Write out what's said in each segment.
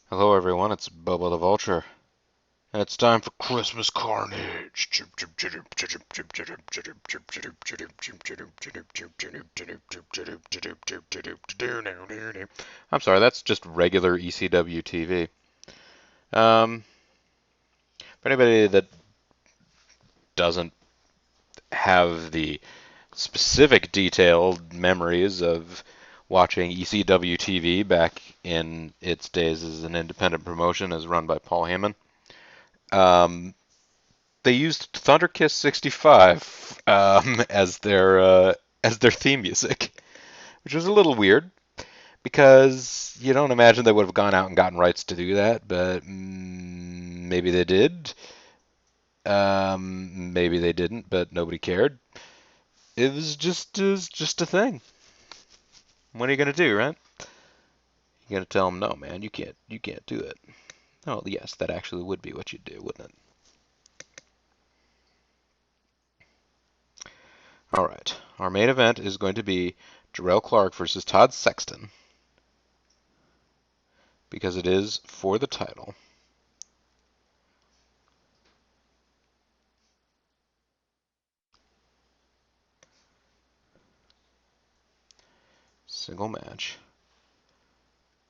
Hello everyone, it's Bubba the Vulture, and it's time for Christmas Carnage. I'm sorry, that's just regular ECW TV. Um, for anybody that doesn't have the specific detailed memories of watching ECW TV back in its days as an independent promotion as run by Paul Heyman, um, they used Thunder Kiss 65 as their theme music, which was a little weird because you don't imagine they would have gone out and gotten rights to do that, but maybe they did. Maybe they didn't, but nobody cared. It was just a thing. What are you gonna do, right? You gotta tell them, no, man, you can't do it. Oh, yes, that actually would be what you'd do, wouldn't it? All right, our main event is going to be Jarrell Clark versus Todd Sexton because it is for the title. Single match.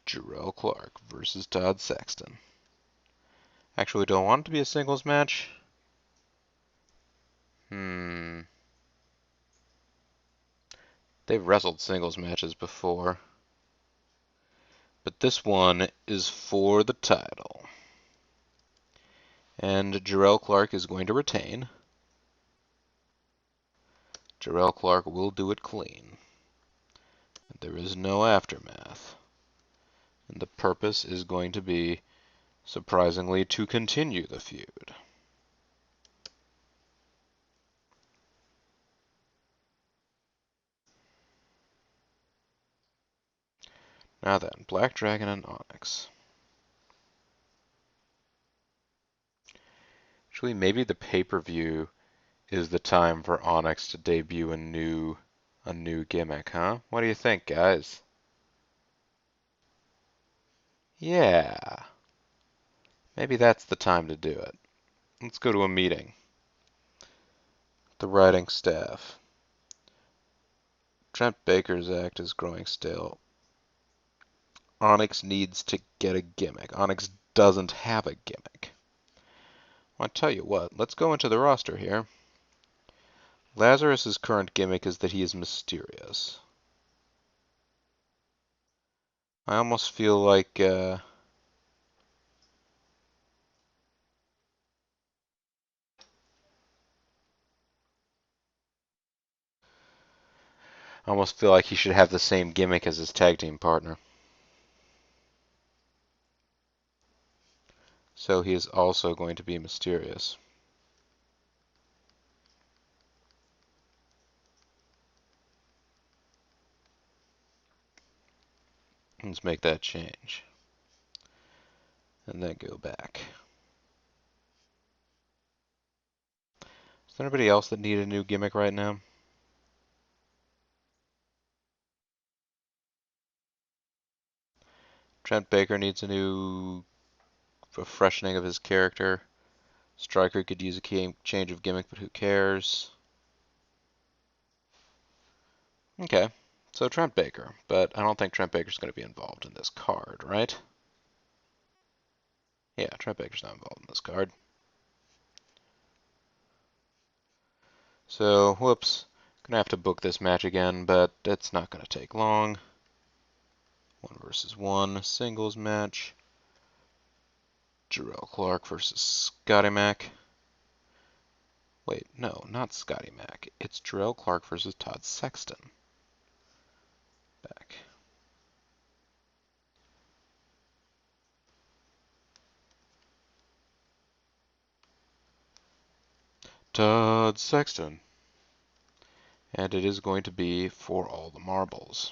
Jarrell Clark versus Todd Sexton. Actually, do I want it to be a singles match? Hmm. They've wrestled singles matches before. But this one is for the title. And Jarrell Clark is going to retain. Jarrell Clark will do it clean. There is no aftermath. And the purpose is going to be, surprisingly, to continue the feud. Now then, Black Dragon and Onyx. Actually, maybe the pay-per-view is the time for Onyx to debut a new gimmick, huh? What do you think, guys? Yeah, maybe that's the time to do it. Let's go to a meeting. The writing staff. Trent Baker's act is growing stale. Onyx needs to get a gimmick. Onyx doesn't have a gimmick. Well, I tell you what, let's go into the roster here. Lazarus's current gimmick is that he is mysterious. I almost feel like he should have the same gimmick as his tag team partner. So he is also going to be mysterious. Let's make that change. And then go back. Is there anybody else that need a new gimmick right now? Trent Baker needs a freshening of his character. Striker could use a change of gimmick, but who cares? Okay, so Trent Baker, but I don't think Trent Baker's going to be involved in this card, right? Yeah, Trent Baker's not involved in this card. So, whoops. Gonna have to book this match again, but it's not gonna take long. 1 versus 1 singles match. Jarrell Clark versus Scotty Mac. Wait, no, not Scotty Mac. It's Jarrell Clark versus Todd Sexton. Back. Todd Sexton. And it is going to be for all the marbles.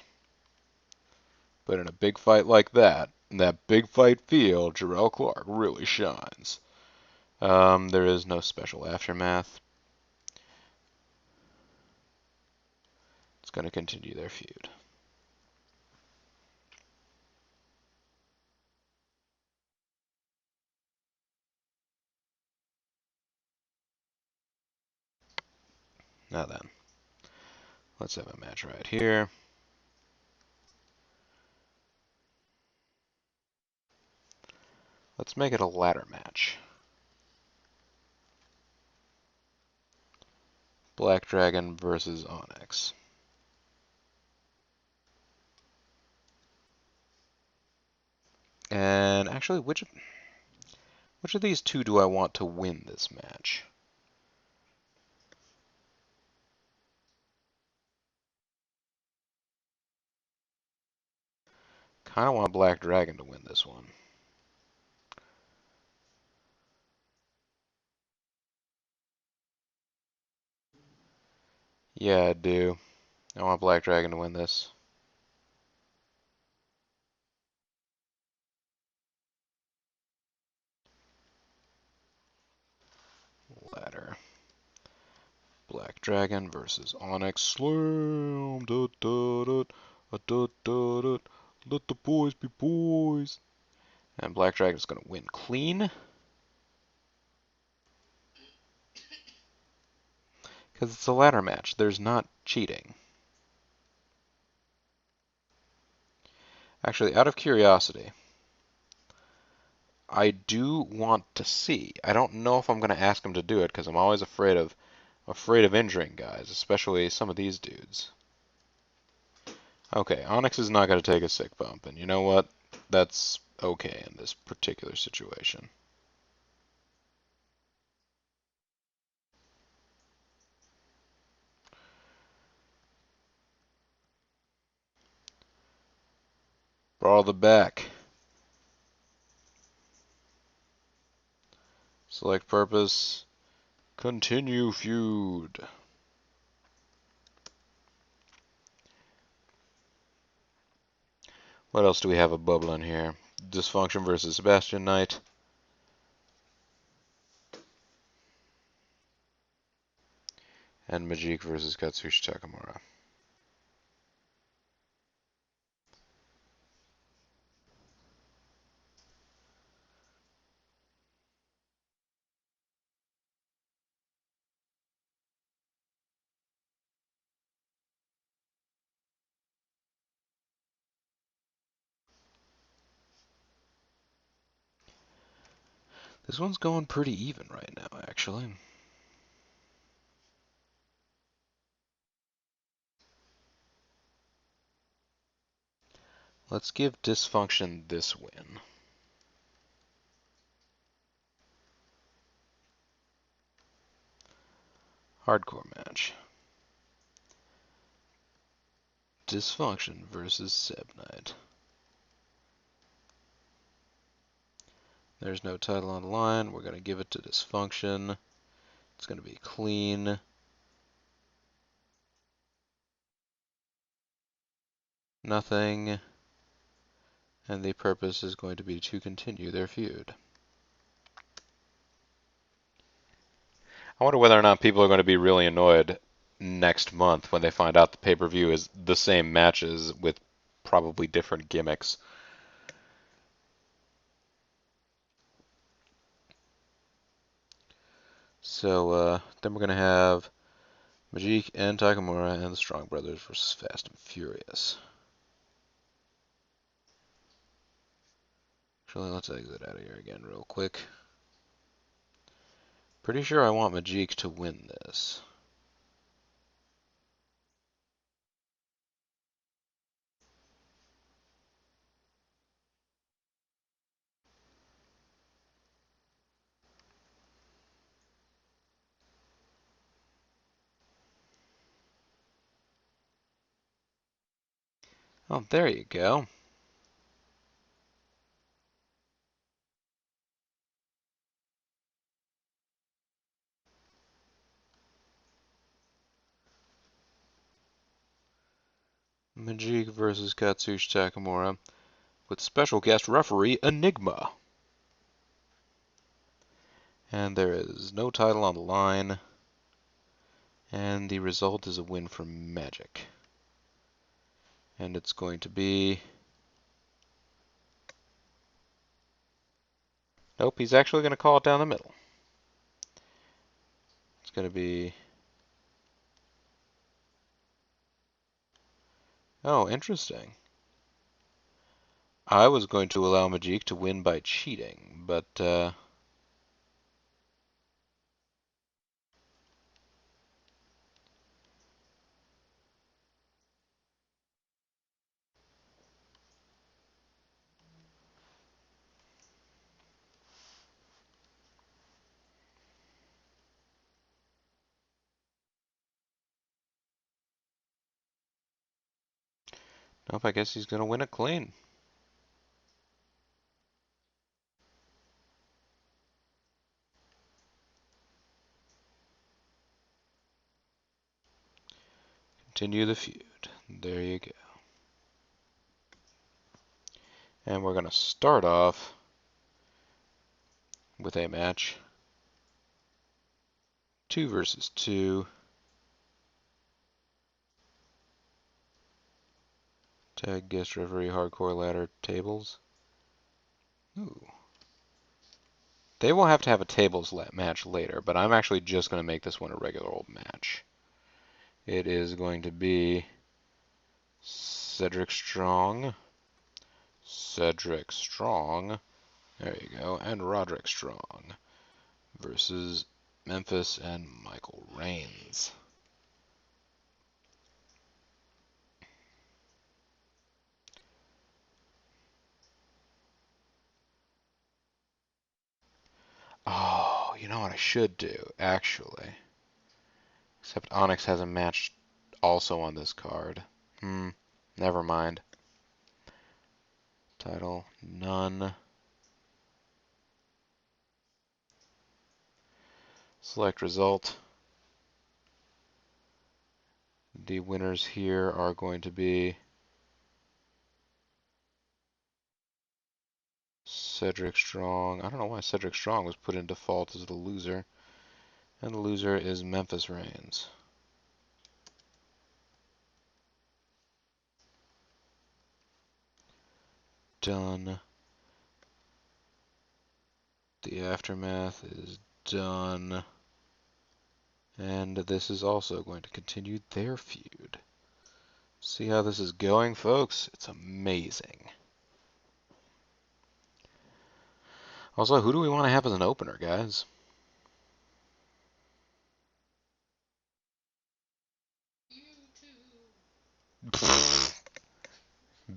But in a big fight like that, in that big fight feel, Jarrell Clark really shines. There is no special aftermath. It's going to continue their feud. Now then, let's have a match right here. Let's make it a ladder match. Black Dragon versus Onyx. And actually, which of these two do I want to win this match? Kind of want Black Dragon to win this one. Yeah, I do. I want Black Dragon to win this. Ladder. Black Dragon versus Onyx. Slam! Da, da, da, da, da, da. Let the boys be boys. And Black Dragon's going to win clean. Because it's a ladder match. There's not cheating. Actually, out of curiosity, I do want to see. I don't know if I'm going to ask him to do it because I'm always afraid of injuring guys, especially some of these dudes. Okay, Onyx is not going to take a sick bump, and you know what? That's okay in this particular situation. Brawl the back. Select purpose. Continue feud. What else do we have a bubbling here? Dysfunction versus Sebastian Knight. And Majik versus Katsushi Takamura. This one's going pretty even right now, actually. Let's give Dysfunction this win. Hardcore match. Dysfunction versus Seb Knight. There's no title on the line. We're going to give it to Dysfunction. It's going to be clean. Nothing. And the purpose is going to be to continue their feud. I wonder whether or not people are going to be really annoyed next month when they find out the pay-per-view is the same matches with probably different gimmicks. So then we're going to have Majik and Takamura and the Strong Brothers versus Fast and Furious. Actually, let's exit out of here again real quick. Pretty sure I want Majik to win this. Oh, there you go. Majik versus Katsushi Takamura with special guest referee Enigma. And there is no title on the line. And the result is a win for Magic. And it's going to be... Nope, he's actually going to call it down the middle. It's going to be Oh, interesting. I was going to allow Majik to win by cheating, but nope, I guess he's going to win it clean. Continue the feud. There you go. And we're going to start off with a match 2 versus 2. Tag guest referee hardcore ladder tables. Ooh. They will have to have a tables match later, but I'm actually just going to make this one a regular old match. It is going to be Cedric Strong, there you go, and Roderick Strong versus Memphis and Michael Reigns. Oh, you know what I should do, actually. Except Onyx has a match also on this card. Never mind. Title, none. Select result. The winners here are going to be Cedric Strong. I don't know why Cedric Strong was put in default as the loser. And the loser is Memphis Reigns. Done. The aftermath is done. And this is also going to continue their feud. See how this is going, folks? It's amazing. Also, who do we want to have as an opener, guys?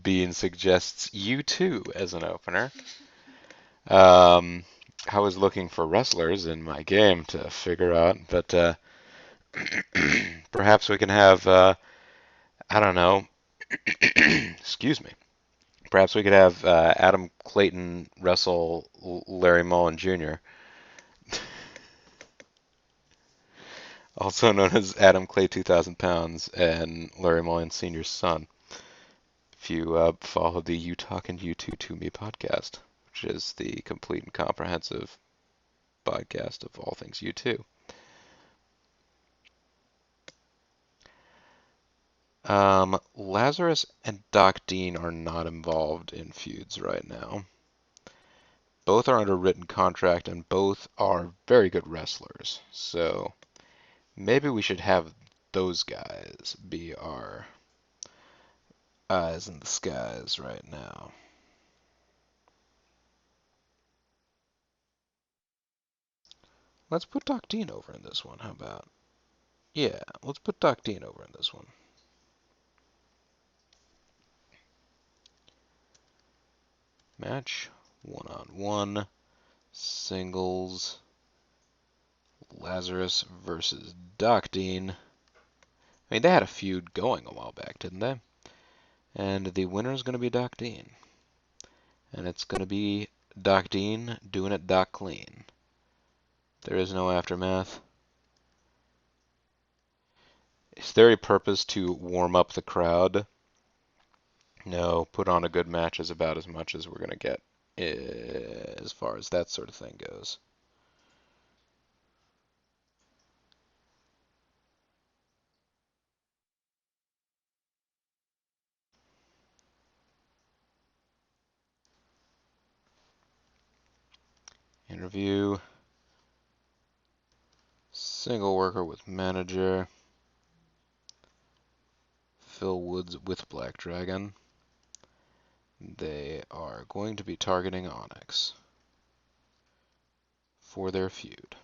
Bean suggests U2 as an opener. I was looking for wrestlers in my game to figure out, but perhaps we can have, I don't know, excuse me. Perhaps we could have Adam Clayton wrestle Larry Mullen Jr., also known as Adam Clay 2,000 pounds and Larry Mullen Sr.'s son. If you follow the You Talkin' U2 to Me podcast, which is the complete and comprehensive podcast of all things U2. Lazarus and Doc Dean are not involved in feuds right now. Both are under written contract and both are very good wrestlers. So maybe we should have those guys be our eyes in the skies right now. Let's put Doc Dean over in this one. How about? Yeah, let's put Doc Dean over in this one. Match 1-on-1 singles Lazarus versus Doc Dean. I mean, they had a feud going a while back, didn't they? And the winner is going to be Doc Dean. And it's going to be Doc Dean doing it Doc clean. There is no aftermath. Is there a purpose to warm up the crowd? No, put on a good match is about as much as we're going to get as far as that sort of thing goes. Interview. Single worker with manager. Phil Woods with Black Dragon. They are going to be targeting Onyx for their feud.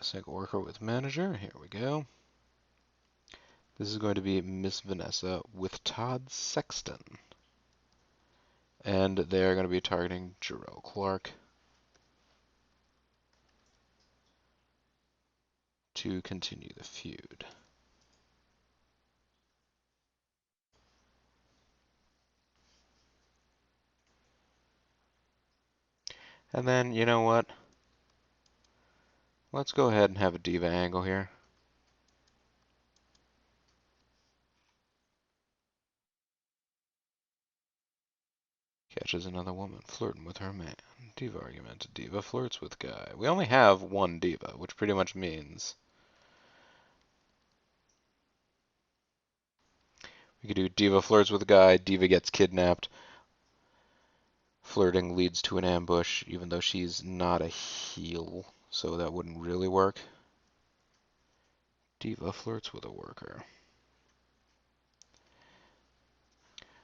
Sync worker with manager. Here we go. This is going to be Miss Vanessa with Todd Sexton. And they're going to be targeting Jarrell Clark to continue the feud. And then, you know what? Let's go ahead and have a diva angle here. Catches another woman flirting with her man. Diva argument. Diva flirts with guy. We only have one diva, which pretty much means we could do diva flirts with guy, diva gets kidnapped, flirting leads to an ambush, even though she's not a heel, so that wouldn't really work. Diva flirts with a worker.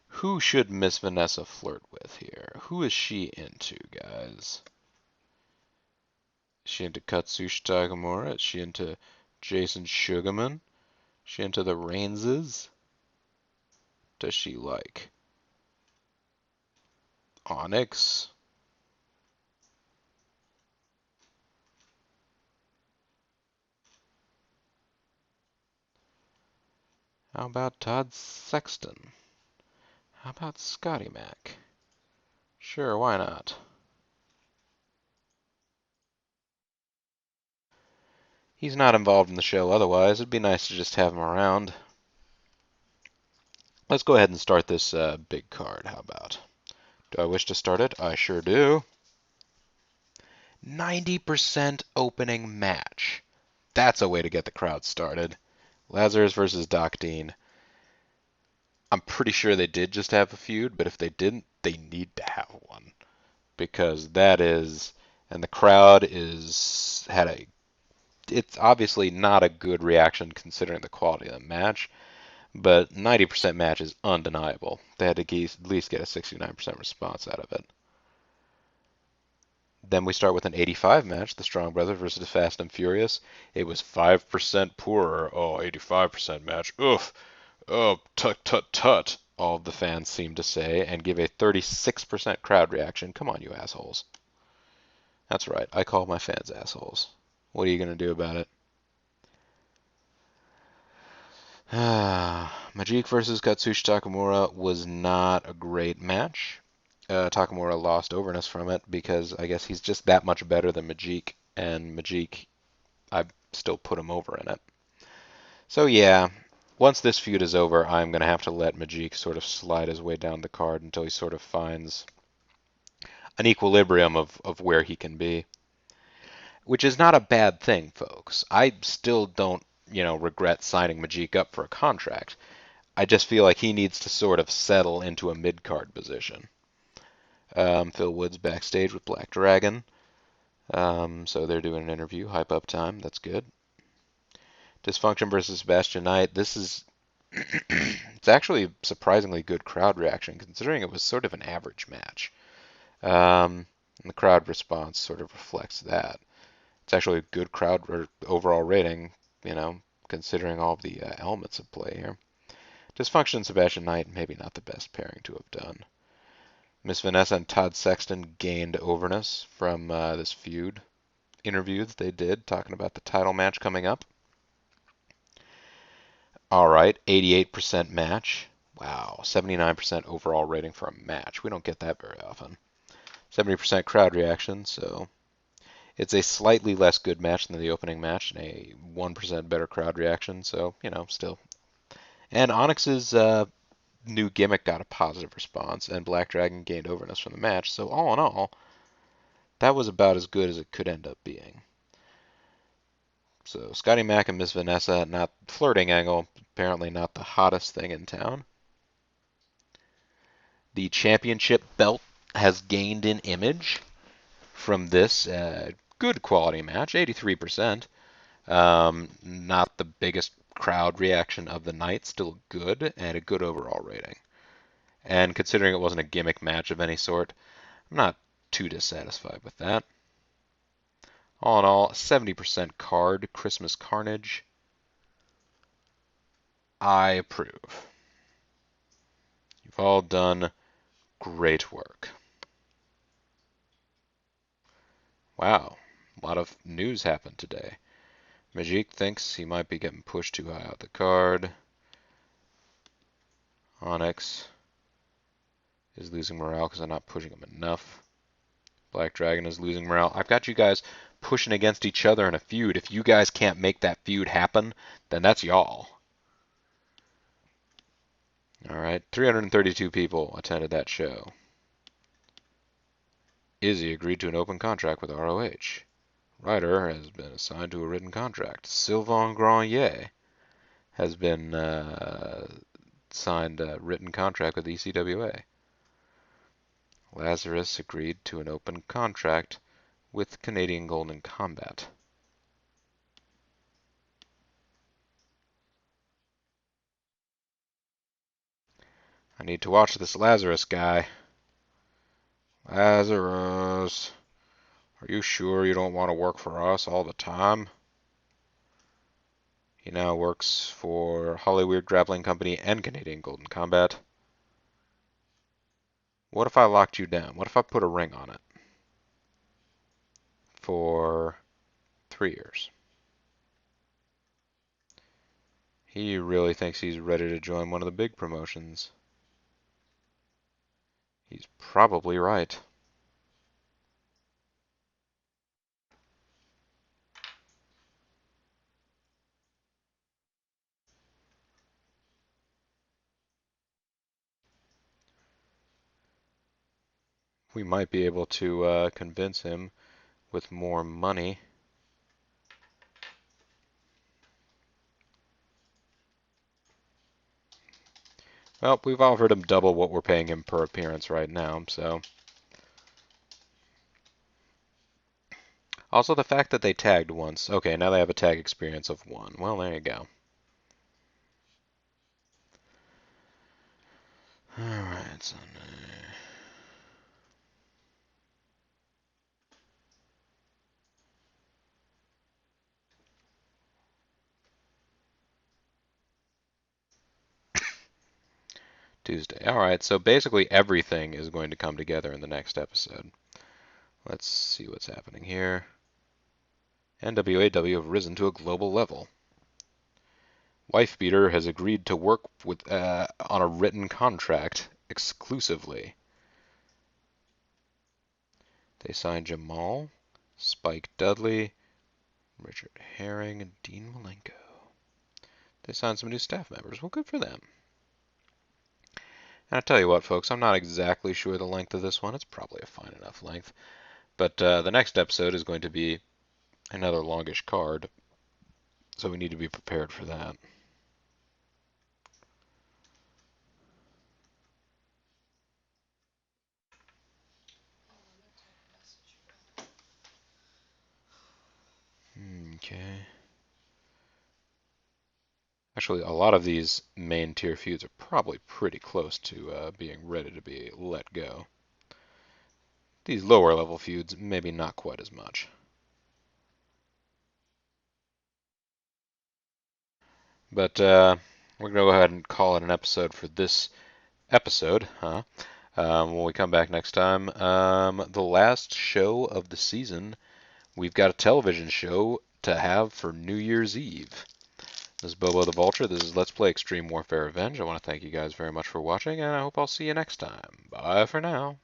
Who should Miss Vanessa flirt with here? Who is she into, guys? Is she into Katsushi Takamura? Is she into Jason Sugarman? Is she into the Rainses? Does she like Onyx? How about Todd Sexton? How about Scotty Mac? Sure, why not? He's not involved in the show otherwise. It'd be nice to just have him around. Let's go ahead and start this big card. How about? Do I wish to start it? I sure do. 90% opening match. That's a way to get the crowd started. Lazarus versus Doc Dean. I'm pretty sure they did just have a feud, but if they didn't, they need to have one. Because that is, and the crowd it's obviously not a good reaction considering the quality of the match, but 90% match is undeniable. They had to at least get a 69% response out of it. Then we start with an 85 match, the Strong Brothers versus the Fast and Furious. It was 5% poorer. Oh, 85% match. Oof. Oh, tut, tut, tut. All of the fans seem to say, and give a 36% crowd reaction. Come on, you assholes. That's right. I call my fans assholes. What are you going to do about it? Majik versus Katsushi Takamura was not a great match. Takamura lost overness from it because I guess he's just that much better than Majik, and Majik, I still put him over in it. So yeah, once this feud is over, I'm going to have to let Majik sort of slide his way down the card until he sort of finds an equilibrium of where he can be. Which is not a bad thing, folks. I still don't, regret signing Majik up for a contract. I just feel like he needs to sort of settle into a mid-card position. Phil Woods backstage with Black Dragon. So they're doing an interview, hype up time. That's good. Dysfunction versus Sebastian Knight. This is it's actually a surprisingly good crowd reaction considering it was sort of an average match. And the crowd response sort of reflects that. It's actually a good crowd overall rating, considering all of the elements at play here. Dysfunction and Sebastian Knight, maybe not the best pairing to have done. Miss Vanessa and Todd Sexton gained overness from this feud interview that they did, talking about the title match coming up. All right, 88% match. Wow, 79% overall rating for a match. We don't get that very often. 70% crowd reaction, so it's a slightly less good match than the opening match and a 1% better crowd reaction, so, still. And Onyx's new gimmick got a positive response, and Black Dragon gained overness from the match, so all in all, that was about as good as it could end up being. So Scotty Mac and Miss Vanessa, not flirting angle, apparently not the hottest thing in town. The championship belt has gained an image from this good quality match, 83%. Not the biggest crowd reaction of the night, still good, and a good overall rating. And considering it wasn't a gimmick match of any sort, I'm not too dissatisfied with that. All in all, 70% card, Christmas Carnage. I approve. You've all done great work. Wow, a lot of news happened today. Majik thinks he might be getting pushed too high out the card. Onyx is losing morale because I'm not pushing him enough. Black Dragon is losing morale. I've got you guys pushing against each other in a feud. If you guys can't make that feud happen, then that's y'all. All right, 332 people attended that show. Izzy agreed to an open contract with ROH. Ryder has been assigned to a written contract. Sylvain Grenier has been signed a written contract with ECWA. Lazarus agreed to an open contract with Canadian Golden Combat. I need to watch this Lazarus guy. Lazarus, are you sure you don't want to work for us all the time? He now works for Hollywood Grappling Company and Canadian Golden Combat. What if I locked you down? What if I put a ring on it? For 3 years. He really thinks he's ready to join one of the big promotions. He's probably right. We might be able to convince him with more money. Well, we've offered him double what we're paying him per appearance right now, so. Also, the fact that they tagged once. Okay, now they have a tag experience of 1. Well, there you go. Alright, so. Tuesday. Alright, so basically everything is going to come together in the next episode. Let's see what's happening here. NWAW have risen to a global level. Wifebeater has agreed to work with on a written contract exclusively. They signed Jamal, Spike Dudley, Richard Herring, and Dean Malenko. They signed some new staff members. Well, good for them. And I tell you what, folks, I'm not exactly sure the length of this one. It's probably a fine enough length. But the next episode is going to be another longish card, so we need to be prepared for that. Okay. Actually, a lot of these main tier feuds are probably pretty close to being ready to be let go. These lower level feuds, maybe not quite as much. But we're going to go ahead and call it an episode for this episode, huh? When we come back next time, the last show of the season, we've got a television show to have for New Year's Eve. This is Bobo the Vulture. This is Let's Play Extreme Warfare Revenge. I want to thank you guys very much for watching, and I hope I'll see you next time. Bye for now.